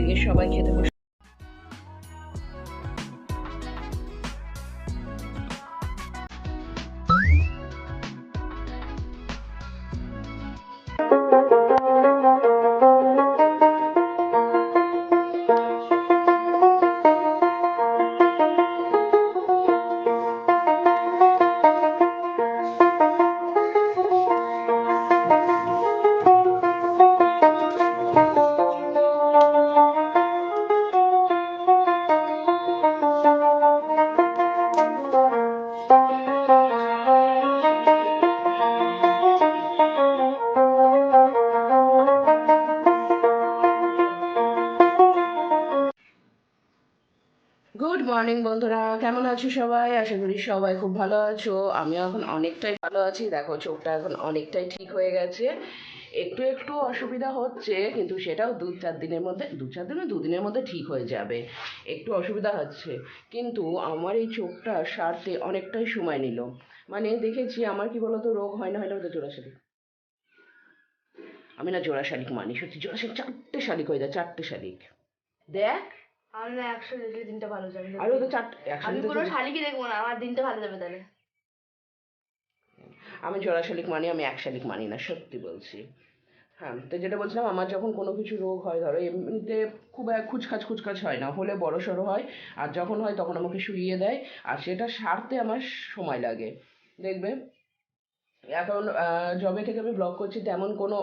এদিকে সবাই খেতে বসে। গুড মর্নিং বন্ধুরা, কেমন আছো সবাই? আশা করি সবাই খুব ভালো আছো। আমিও এখন অনেকটাই ভালো আছি। দেখো চোখটা এখন অনেকটাই ঠিক হয়ে গেছে। একটু একটু অসুবিধা হচ্ছে, কিন্তু সেটাও 2-4 দিনের মধ্যে, 2-4 দিনের মধ্যে ঠিক হয়ে যাবে। একটু অসুবিধা হচ্ছে, কিন্তু আমার এই চোখটা সারতে অনেকটাই সময় নিল। মানে দেখেছি, আমার কি বলতো, রোগ হয় না তো জোড়া শালিক। আমি না জোড়া শালিক মানি, সত্যি জোড়া শালিক 4টে শালিক হয়ে যায়, 4টে শালিক। দেখ আমি না 100 দেখলে দিনটা ভালো যাবে। আরো তো 4 আমি কোনো শালিকই দেখবো না, আমার দিনটা ভালো যাবে তাহলে। আমি জোড়া শালিক মানি, আমি এক শালিক মানি না, সত্যি বলছি। হ্যাঁ, তো যেটা বলছিলাম, আমার যখন কোনো কিছু রোগ হয়, ধরো এমনিতে খুব খুচখাচ হয় না, হলে বড় সড়ো হয়। আর যখন হয় তখন আমাকে শুইয়ে দেয়, আর সেটা সারতে আমার সময় লাগে। দেখবে এখন জবে থেকে আমি ব্লগ করছি, তেমন কোনো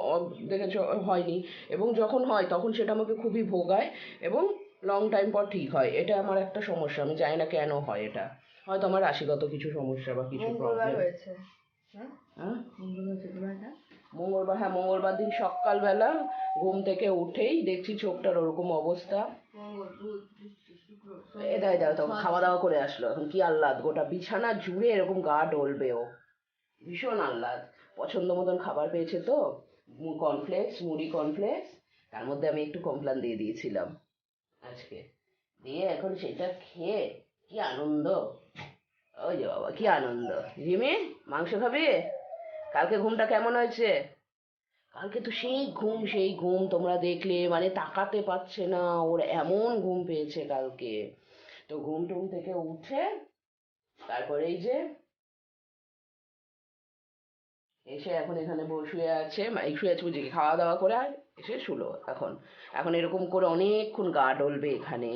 দেখেছো হয়নি। এবং যখন হয় তখন সেটা আমাকে খুবই ভোগায়, এবং লং টাইম পর ঠিক হয়। এটা আমার একটা সমস্যা, আমি জানি না কেন হয় এটা। হয়তো আমার রাশিগত কিছু সমস্যা বা কিছু প্রবলেম হয়েছে। হ্যাঁ, মঙ্গলবার মঙ্গলবার, হ্যাঁ মঙ্গলবার দিন সকালবেলা ঘুম থেকে উঠেই দেখছি চোখটার ওরকম অবস্থা। এ দাই দাও, তখন খাওয়া দাওয়া করে আসলো, এখন কি আহ্লাদ, গোটা বিছানা জুড়ে এরকম গা ডলবে ও। ভীষণ আহ্লাদ। পছন্দ মতন খাবার পেয়েছে তো, কর্নফ্লেক্স, মুড়ি কর্নফ্লেক্স, তার মধ্যে আমি একটু কমপ্লান দিয়ে দিয়েছিলাম আজকে। দিয়ে এখন সেটা খেয়ে কি আনন্দ, ওই যে বাবা কি আনন্দ। রিমি, মাংস খাবি? কালকে ঘুমটা কেমন হয়েছে? কালকে তো সেই ঘুম তোমরা দেখলে, মানে তাকাতে পারছে না, ওর এমন ঘুম পেয়েছে কালকে। তো ঘুম টুম থেকে উঠে তারপরে এই যে এসে এখন এখানে শুয়ে আছে, শুয়ে আছে বুঝি, খাওয়া দাওয়া করে আর এসে শুলো এখন। এখন এরকম করে অনেকক্ষণ গা ডলবে এখানে।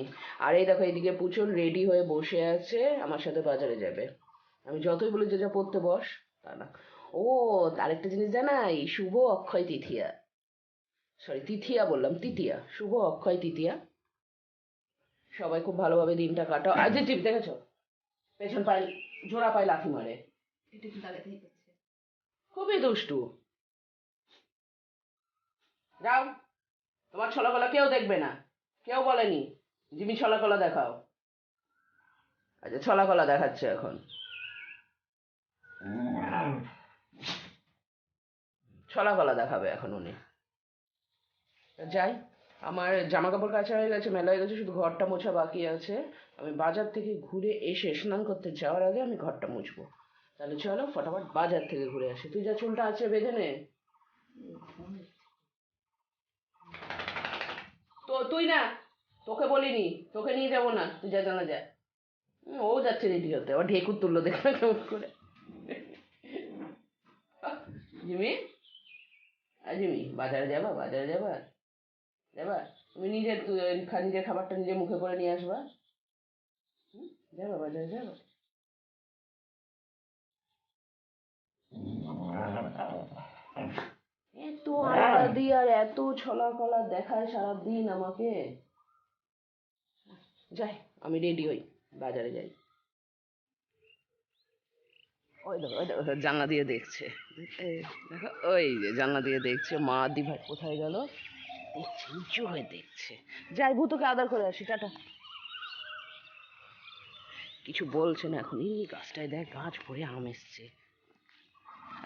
আর এই দেখো এদিকে পুচুল রেডি হয়ে বসে আছে, আমার সাথে বাজারে যাবে। আমি যতই বলি যে যা পড়তে বস, তা না। ও, আরেকটা জিনিস জানাই, শুভ অক্ষয় তৃতীয়া, সরি তৃতীয়া বললাম, তৃতীয়া, শুভ অক্ষয় তৃতীয়া। সবাই খুব ভালোভাবে দিনটা কাটাও। আজ যে টিপ দেখেছো, পেছন পায়ে, জোড়া পায়ে লাথি মারে, এটা কিন্তু আগে থেকেই করছে। খুবই দুষ্টু। যাও, তোমার ছলাকলা কেউ দেখবে না, কেউ বলেনি জিমি ছলাকলা দেখাও। আচ্ছা, ছলাকলা দেখাচ্ছে এখন, ছলাকলা দেখাবে এখন উনি। যাই, আমার জামা কাপড় কাচা হয়ে গেছে, মেলা হয়ে গেছে, শুধু ঘরটা মোছা বাকি আছে। আমি বাজার থেকে ঘুরে এসে স্নান করতে যাওয়ার আগে আমি ঘরটা মুছবো। তাহলে চলো ফটাফট বাজার থেকে ঘুরে আসি। তুই যা চুলটা আছে বেঁধে নে। তো তুই না, তোকে বলিনি, তোকে নিয়ে যাবো না, তুই যা, জানা যা। ও যাচ্ছে রেডি হতে, আবার ঢেকুর তুললো দেখবে কেমন করে। জিমি, জিমি, বাজারে যাবা? বাজারে যাবা? যাবা? তুমি নিজের খাবারটা নিজে মুখে করে নিয়ে আসবা। যাবা বাজারে যাবা? এত আলাদি আর এত ছলা কলা দেখায় সারাদিন আমাকে। যাই, আমি রেডি হই, বাজারে যাই। ওই দেখো, ওই দেখো, জানলা দিয়ে দেখছে, দেখো ওই যে জানলা দিয়ে দেখছে, মা দি ভাই কোথায় গেল দেখছে, উঁচু হয়ে দেখছে। যাই, ভূতকে আদর করে আসি, টাটা। কিছু বলছে না এখন। এই গাছটায় দেখ, গাছ ভরে আম এসছে।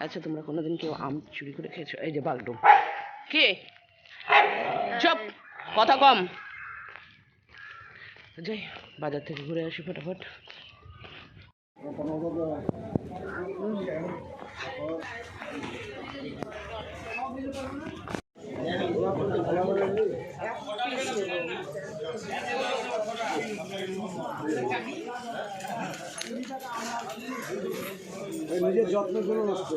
আচ্ছা, তোমরা কোনোদিন কেউ আম চুরি করে খেয়েছো? এই যে বাগডুম, কে? চুপ, কথা কম। যাই, বাজার থেকে ঘুরে আসি ফটাফট। নিজের যত্ন করে নষ্ট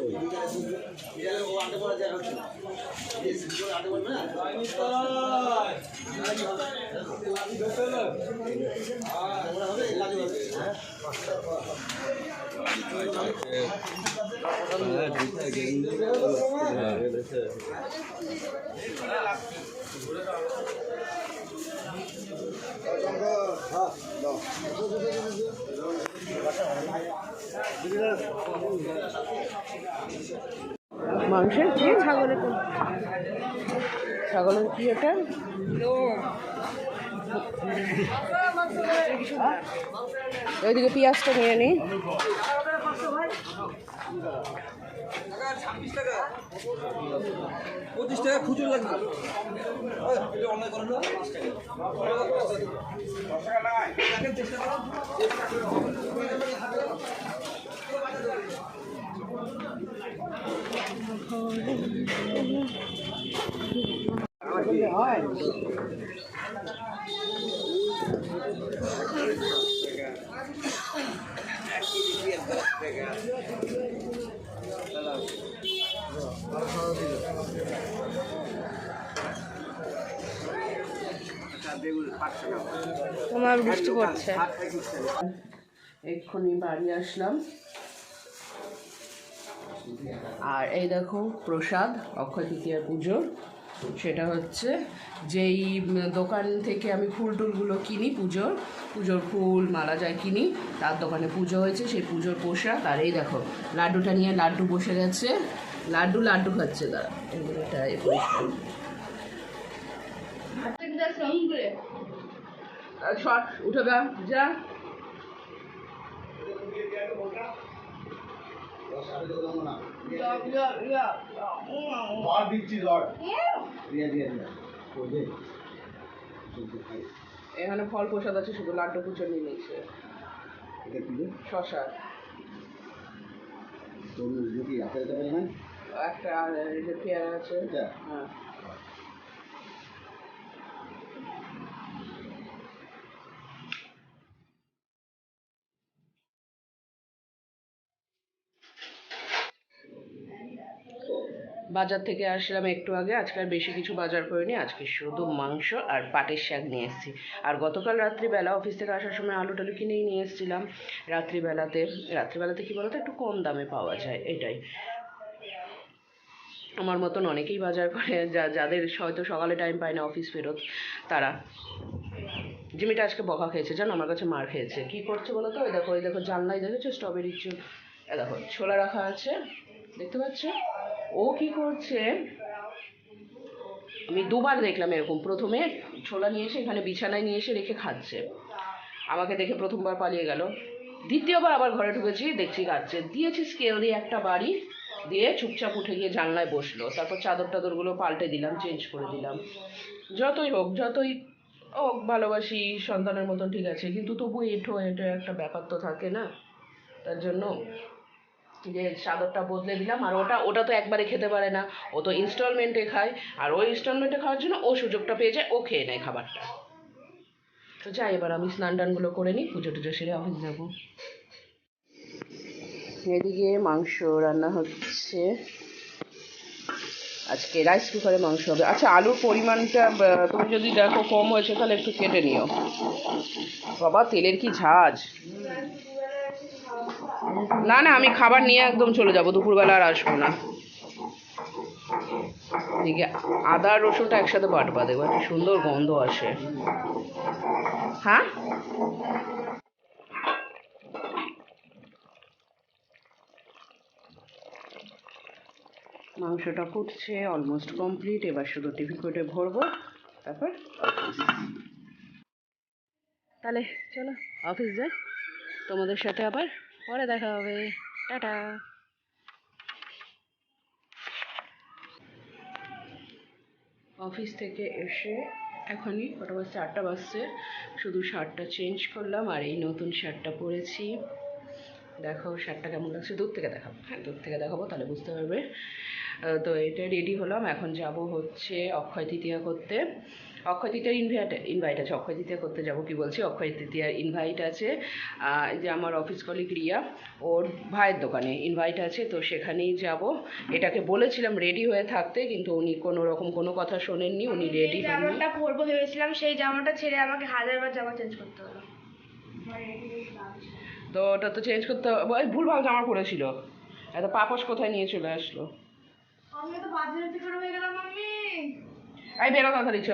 মাংসের কি ছাগলের ছাগলের কি এটা ওইদিকে পেঁয়াজটা নিয়ে নিই। 25 টাকা খুচরো লাগবে। অনলাইন করেন না। তোমার বৃষ্টি পড়ছে। এক্ষুনি বাড়ি আসলাম আর এই দেখো প্রসাদ অক্ষয় তৃতীয়া পুজোর। সেটা হচ্ছে যেই দোকান থেকে আমি ফুল টুলগুলো কিনি পুজোর ফুল মালা যায় কিনি, তার দোকানে পুজো হয়েছে, সেই পুজোর প্রসাদ। আর এই দেখো লাড্ডুটা নিয়ে লাড্ডু বসে গেছে, লাড্ডু খাচ্ছে তারা। এটা শর্ট উঠে গা যা। এখানে ফল প্রসাদ আছে, শুধু লাড্ডু পুজো নিয়ে নিয়েছে। শশা একটা পেয়ারা আছে। হ্যাঁ বাজার থেকে আসলাম একটু আগে। আজকে আর বেশি কিছু বাজার করিনি, আজকে শুধু মাংস আর পাটের শাক নিয়ে এসেছি। আর গতকাল রাত্রিবেলা অফিস থেকে আসার সময় আলু টালু কিনেই নিয়ে এসেছিলাম। রাত্রিবেলাতে কি বলতো একটু কম দামে পাওয়া যায়, এটাই। আমার মতন অনেকেই বাজার করে, যাদের হয়তো সকালে টাইম পায় না অফিস ফেরত, তারা। জিমিটা আজকে বকা খেয়েছে জানো, আমার কাছে মার খেয়েছে। কি করছে বলো তো? ওই দেখো জানলায় দেখেছো স্ট্রবেরি দেখো ছোলা রাখা আছে, দেখতে পাচ্ছ? ও কি করছে, আমি দুবার দেখলাম এরকম। প্রথমে ছোলা নিয়ে এসে এখানে বিছানায় নিয়ে এসে রেখে খাচ্ছে, আমাকে দেখে প্রথমবার পালিয়ে গেল। দ্বিতীয়বার আবার ঘরে ঢুকেছি, দেখছি খাচ্ছে। দিয়েছি স্কেল দিয়ে একটা বাড়ি, দিয়ে চুপচাপ উঠে গিয়ে জানলায় বসলো। তারপর চাদর টাদরগুলো পাল্টে দিলাম, চেঞ্জ করে দিলাম। যতই হোক ভালোবাসি সন্তানের মতন, ঠিক আছে, কিন্তু তবু এটা একটা ব্যাপার তো থাকে না। তার জন্য যে চাদরটা বদলে দিলাম। আর ওটা তো একবারে খেতে পারে না, ও তো ইনস্টলমেন্টে খায়। আর ওই ইনস্টলমেন্টে খাওয়ার জন্য ও সুযোগটা পেয়ে যায়, ও খেয়ে নেয় খাবারটা। তো যাই, এবার আমি স্নান টানগুলো করে নিই, পুজো টুজো সেরে অফিস যাবো। এদিকে মাংস রান্না হচ্ছে, আজকে রাইস কুকারে মাংস হবে। আচ্ছা, আলুর পরিমাণটা তুমি যদি দেখো কম হয়েছে তাহলে একটু কেটে নিও। বাবা তেলের কি ঝাঁজ! না আমি খাবার নিয়ে একদম চলে যাবো, দুপুরবেলা আর আসবো না। এদিকে আদা আর রসুনটা একসাথে বাটবা, দেখবো একটা সুন্দর গন্ধ আসে। হ্যাঁ মাংসটা ফুটছে, অলমোস্ট কমপ্লিট। এবার শুধু টিফিন করে ভরবো, তারপর তাহলে চলো অফিস যাই। তোমাদের সাথে আবার পরে দেখা হবে, টাটা। অফিস থেকে এসে এখনই কটা বাজছে, 8টা বাজছে। শুধু শার্টটা চেঞ্জ করলাম আর এই নতুন শার্টটা পরেছি। দেখো শার্টটা কেমন লাগছে, দূর থেকে দেখাবো। হ্যাঁ দূর থেকে দেখাবো, তাহলে বুঝতে পারবে। তো এটা রেডি হলাম, এখন যাব হচ্ছে অক্ষয় তৃতীয়া করতে। অক্ষয় তৃতীয়ার ইনভাইট আছে, অক্ষয় তৃতীয়া করতে যাব কি বলছি, অক্ষয় তৃতীয়ার ইনভাইট আছে। এই যে আমার অফিস কলিগ রিয়া, ওর ভাইয়ের দোকানে ইনভাইট আছে, তো সেখানেই যাব। এটাকে বলেছিলাম রেডি হয়ে থাকতে, কিন্তু উনি কোনো রকম কোনো কথা শোনেননি, উনি রেডি হননি। জামাটা পরবো ভেবেছিলাম, সেই জামাটা ছেড়ে আমাকে হাজারবার জামা চেঞ্জ করতে হলো। তো ওটা তো চেঞ্জ করতে, ওই ভুলভাল জামা পরেছিল, এত পাপস কোথায় নিয়ে চলে আসলো। আমি তো বাজে করে হয়ে গেলাম মাম্মি। এই বেরো তাড়াতাড়ি চ।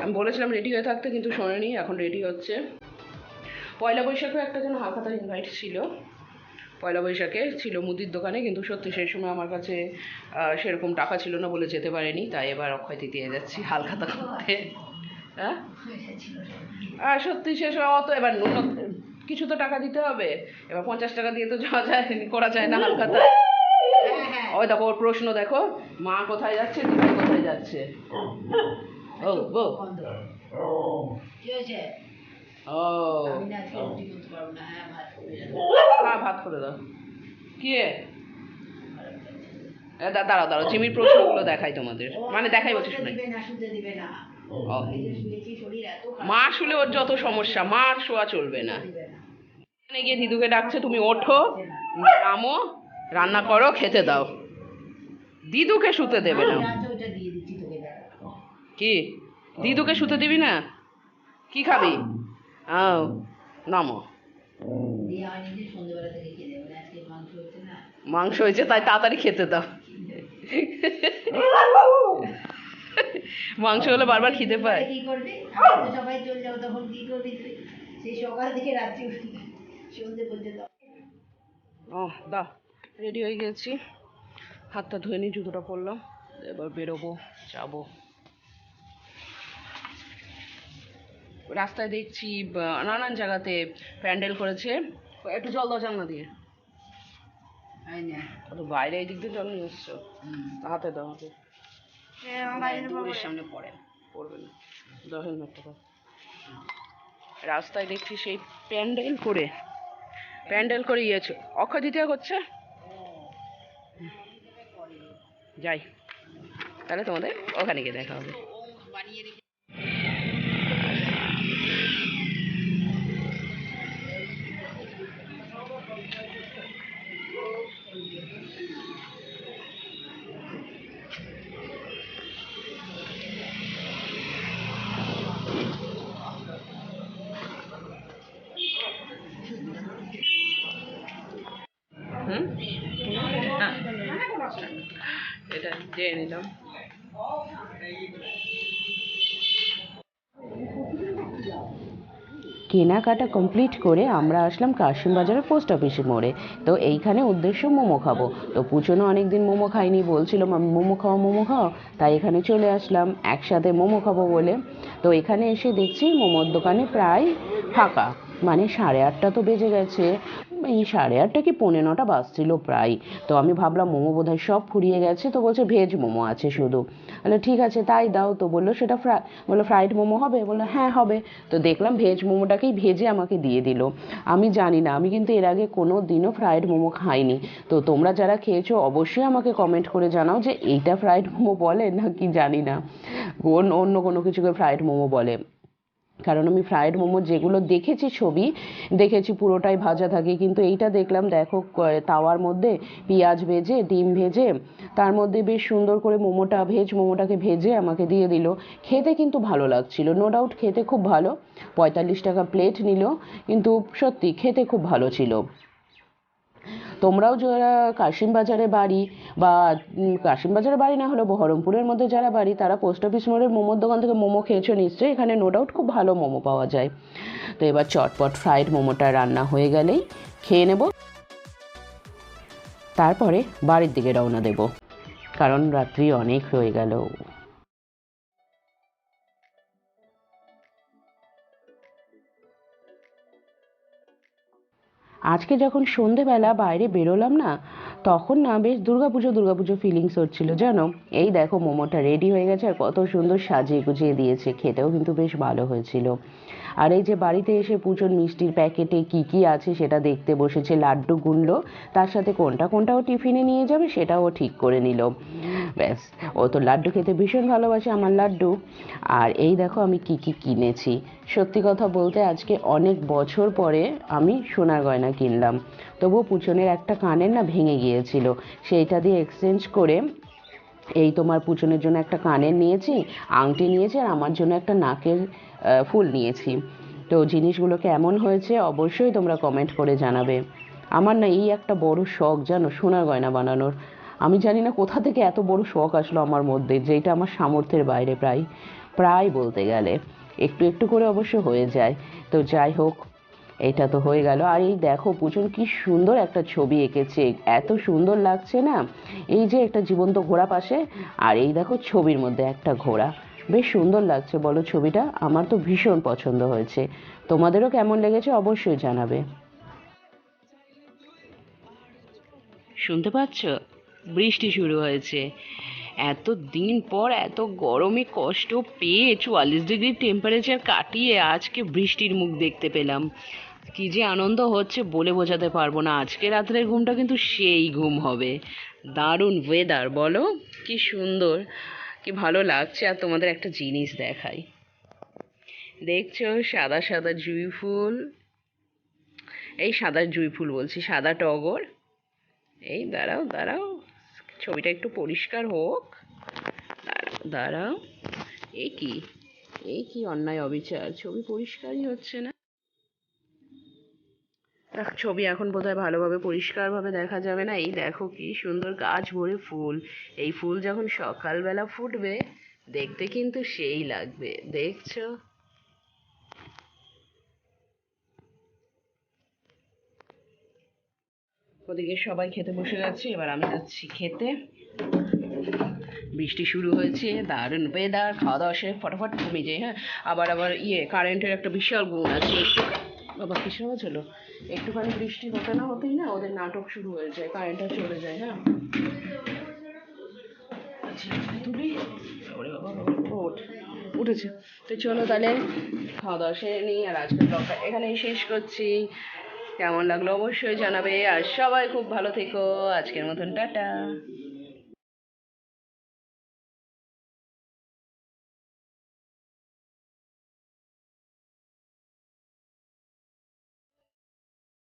আমি বলেছিলাম রেডি হয়ে থাকতে, কিন্তু শোনেনি, এখন রেডি হচ্ছে। পয়লা বৈশাখেও একটা যেন হালখাতার ইনভাইট ছিল, পয়লা বৈশাখে ছিল মুদির দোকানে, কিন্তু সত্যি সেই সময় আমার কাছে সেরকম টাকা ছিল না বলে যেতে পারিনি, তাই এবার অক্ষয় তৃতীয়া যাচ্ছি হালখাতা করতে। হ্যাঁ সত্যি শেষ অত এবার কিছু তো টাকা দিতে হবে, এবার 50 টাকা দিয়ে তো যাওয়া যায়, করা যায় না হালখাতা। ওই দেখো ওর প্রশ্ন দেখো, মা কোথায় যাচ্ছে, দিদি কোথায় যাচ্ছে। ও ও হ্যাঁ ভাত করে দাও। কি দাঁড়াও দাঁড়াও, জিমির প্রশ্নগুলো দেখাই তোমাদের, মানে দেখাই বলছি শুনে। মা শুলে ওর যত সমস্যা, মা আর শোয়া চলবে না। এখানে গিয়ে দিদুকে ডাকছে, তুমি ওঠো, নামো, রান্না করো, খেতে দাও। দিদুকে শুতে দেবে না। কি দিদুকে শুতে দিবি না? কি খাবি? নামো। মাংস হয়েছে তাই তাড়াতাড়ি খেতে দাও। মাংস হলে বারবার খিদে পায়। কি করবি? সবাই চলে যাবো, তখন কি করবি তুই? সেই সকাল থেকে রাত্রি সন্ধে পর্যন্ত। দাও, রেডি হয়ে গেছি, হাতটা ধুয়ে নিই, জুতোটা পরলাম, এবার বেরোবো, যাবো। রাস্তায় দেখছি নানান জায়গাতে প্যান্ডেল করেছে। একটু জল দাও জানলা দিয়ে। তো বাইরে এই দিক দিয়ে জল নিয়ে এসছো, হাতে দাও হাতে। দূরের সামনে পড়বে না, দাও হেলমেটটা দাও। রাস্তায় দেখছি সেই প্যান্ডেল করে ইয়েছে, অক্ষয় তৃতীয়া করছে। যাই তাহলে, তোমাদের ওখানে গিয়ে দেখা হবে। এটা দিয়ে নিলাম। কেনাকাটা কমপ্লিট করে আমরা আসলাম কাশিম বাজারের পোস্ট অফিসের মোড়ে। তো এইখানে উদ্দেশ্য মোমো খাবো, তো পুচনও অনেকদিন মোমো খাইনি, বলছিল মোমো খাও, তাই এখানে চলে আসলাম একসাথে মোমো খাবো বলে। তো এখানে এসে দেখছি মোমোর দোকানে প্রায় ফাঁকা, মানে 8:30 তো বেজে গেছে, এই 8:30 কি 9:45 বাজছিল প্রায়। তো আমি ভাবলাম মোমো বোধহয় সব ফুরিয়ে গেছে, তো বলছে ভেজ মোমো আছে শুধু। বললো ঠিক আছে তাই দাও, তো বললো সেটা ফ্রাইড মোমো হবে, বললো হ্যাঁ হবে। তো দেখলাম ভেজ মোমোটাকেই ভেজে আমাকে দিয়ে দিল। আমি জানি না, আমি কিন্তু এর আগে কোনো দিনও ফ্রাইড মোমো খাইনি। তো তোমরা যারা খেয়েছো অবশ্যই আমাকে কমেন্ট করে জানাও যে এইটা ফ্রাইড মোমো বলে নাকি জানি না অন্য কোনো কিছুকে ফ্রাইড মোমো বলে। কারণ আমি ফ্রাইড মোমো যেগুলো দেখেছি ছবি দেখেছি পুরোটাই ভাজা থাকে, কিন্তু এইটা দেখলাম দেখো তাওয়ার মধ্যে পেঁয়াজ ভেজে ডিম ভেজে তার মধ্যে বেশ সুন্দর করে ভেজ মোমোটাকে ভেজে আমাকে দিয়ে দিল। খেতে কিন্তু ভালো লাগছিল, নো ডাউট খেতে খুব ভালো। 45 টাকা প্লেট নিল, কিন্তু সত্যি খেতে খুব ভালো ছিল। তোমরাও যারা কাশিম বাজারে বাড়ি, বা কাশিম বাজারে বাড়ি না হলেও বহরমপুরের মধ্যে যারা বাড়ি, তারা পোস্ট অফিস মোড়ের মোমোর দোকান থেকে মোমো খেয়েছো নিশ্চয়ই, এখানে নো ডাউট খুব ভালো মোমো পাওয়া যায়। তো এবার চটপট ফ্রাইড মোমোটা রান্না হয়ে গেলেই খেয়ে নেব, তারপরে বাড়ির দিকে রওনা দেব, কারণ রাত্রি অনেক হয়ে গেল। আজকে যখন সন্ধেবেলা বাইরে বেরোলাম না, তখন না বেশ দুর্গাপুজো ফিলিংস হচ্ছিল জানো। এই দেখো মোমোটা রেডি হয়ে গেছে, আর কত সুন্দর সাজিয়ে গুছিয়ে দিয়েছে, খেতেও কিন্তু বেশ ভালো হয়েছিল। আর এই যে বাড়িতে এসে পুজোর মিষ্টির প্যাকেটে কি কি আছে সেটা দেখতে বসেছে, লাড্ডু গুনলো, তার সাথে কোনটা কোনটা ও টিফিনে নিয়ে যাবে সেটাও ঠিক করে নিল। ব্যাস, ও তো লাড্ডু খেতে ভীষণ ভালোবাসে, আমার লাড্ডু। আর এই দেখো আমি কি কি কিনেছি। সত্যি কথা বলতে আজকে অনেক বছর পরে আমি সোনার গয়না কিনলাম। তবুও পুচনের একটা কানের না ভেঙে গিয়েছিল, সেইটা দিয়ে এক্সচেঞ্জ করে এই তোমার পুচনের জন্য একটা কানের নিয়েছি, আংটি নিয়েছি, আর আমার জন্য একটা নাকের ফুল নিয়েছি। তো জিনিসগুলো কেমন হয়েছে অবশ্যই তোমরা কমেন্ট করে জানাবে। আমার না এই একটা বড় শখ জানো, সোনার গয়না বানানোর। আমি জানি না কোথা থেকে এত বড় শখ আসলো আমার মধ্যে, যেটা আমার সামর্থ্যের বাইরে প্রায় প্রায় বলতে গেলে। একটু একটু করে অবশ্য হয়ে যায়। তো যাই হোক, এটা তো হয়ে গেল। আর এই দেখো পুচন কি সুন্দর একটা ছবি এঁকেছে, এত সুন্দর লাগছে না। এই যে একটা জীবন্ত ঘোড়া পাশে, আর এই দেখো ছবির মধ্যে একটা ঘোড়া, বেশ সুন্দর লাগছে বলো ছবিটা। আমার তো ভীষণ পছন্দ হয়েছে। তোমাদেরও কেমন লেগেছে অবশ্যই জানাবে। শুনতে পাচ্ছ? বৃষ্টি শুরু হয়েছে। এত দিন পর এত গরমে কষ্ট পেয়ে 44 ডিগ্রি টেম্পারেচার কাটিয়ে আজকে বৃষ্টির মুখ দেখতে পেলাম। কি যে আনন্দ হচ্ছে বলে বোঝাতে পারবো না। আজকে রাত্রের ঘুমটা কিন্তু সেই ঘুম হবে। দারুণ ওয়েদার বলো, কি সুন্দর, কি ভালো লাগছে। আর তোমাদের একটা জিনিস দেখাই, দেখছো সাদা সাদা জুঁই ফুল, এই সাদা জুঁই ফুল বলছি, সাদা টগর। এই দাঁড়াও দাঁড়াও, ছবিটা একটু পরিষ্কার হোক, দাঁড়াও দাঁড়াও। এই কি, এই কি অন্যায় অবিচার, ছবি পরিষ্কারই হচ্ছে না। ছবি এখন বোধহয় ভালোভাবে পরিষ্কারভাবে দেখা যাবে না। এই দেখো কি সুন্দর গাছ ভরে ফুল, এই ফুল যখন সকালবেলা ফুটবে দেখতে কিন্তু সেই লাগবে, দেখছো? ওদিকে সবাই খেতে বসে যাচ্ছে, এবার আমি যাচ্ছি খেতে। বৃষ্টি শুরু হয়েছে, দারুণ ওয়েদার, খাওয়া দাওয়া সেরে ফটাফট ঘুমিয়ে যাই। হ্যাঁ, আবার আবার কারেন্টের একটা বিশাল গুণ আছে। একটু বাবা কিসের আওয়াজ হলো, একটুখানি বৃষ্টি হতে না হতেই না ওদের নাটক শুরু হয়ে যায়, কারেন্টটা চলে যায়। হ্যাঁ, তুলি, ওরে বাবা উঠেছে। তো চলো তাহলে খাওয়া দাওয়া সেরে নিই, আর আজকের ব্লগটা এখানেই শেষ করছি। কেমন লাগলো অবশ্যই জানাবে, আর সবাই খুব ভালো থেকো। আজকের মতন টাটা।